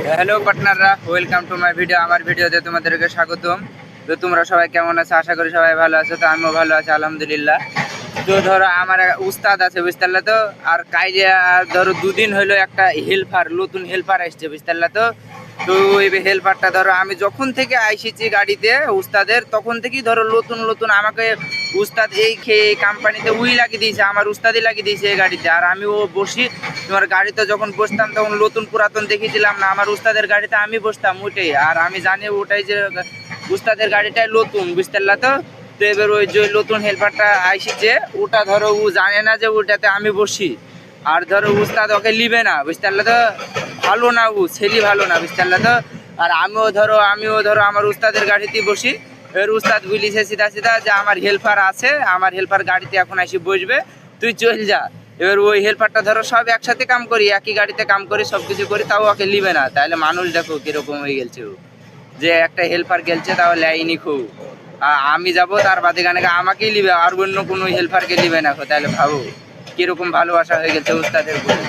Hello পার্টনাররা, welcome to my video. আমার ভিডিওতে তোমাদেরকে স্বাগতম। তো তোমরা সবাই কেমন আছো? আশা করি সবাই ভালো আছো। তো আমিও ভালো আছি, আলহামদুলিল্লাহ। তো ধরো আমার উস্তাদ আছে, বুঝতে পারলে তো। আর কাইজে ধরো দুদিন হলো একটা হেল্পার, নতুন হেল্পার আসছে, বুঝতে পারলে তো। তো ওই হেল্পারটা ধরো আমি যখন থেকে আইসিছি গাড়িতে উস্তাদের, তখন থেকেই ধরো নতুন নতুন আমাকে উস্তাদ এই কোম্পানিতে উই লাগিয়ে দিয়েছে, আমার উস্তাদই লাগিয়ে দিয়েছে এই গাড়িতে। আর আমি ও বসি তোমার গাড়িতে যখন বসতাম তখন নতুন পুরাতন দেখেছিলাম না, আমার উস্তাদের গাড়িতে আমি বসতাম ওটাই। আর আমি জানি ওটাই যে উস্তাদের গাড়িটাই নতুন, বুঝতে পারলা তো। তো এবার ওই যে নতুন হেল্পারটা আইসিছে, ওটা ধরো ও জানে না যে ওটাতে আমি বসি। আর ধরো উস্তাদ ওকে লিবে না, বুঝতে পারলে তো। ভালো না, ও ছেলে ভালো না, বুঝতে পারলে তো। আর আমিও ধরো আমার উস্তাদের গাড়িতেই বসি। এর উস্তাদ বলিছে সিধা সিধা যে আমার হেল্পার আছে, আমার হেল্পার গাড়িতে এখন এসে বসবে, তুই চল যা। এবার ওই হেল্পারটা ধরো সব একসাথে কাম করি, একই গাড়িতে কাম করি, সব কিছু করি, তাও ওকে লিবে না। তাহলে মানুষ দেখো কিরকম হয়ে গেছে ও, যে একটা হেল্পার গেলছে তাও লেয়নি খুব। আমি যাব তার বাদে গানে আমাকেই লিবে, আর অন্য কোনো হেল্পারকে লিবে না। তাহলে ভাবো কিরকম ভালোবাসা হয়ে গেছে উস্তাদের উপরে।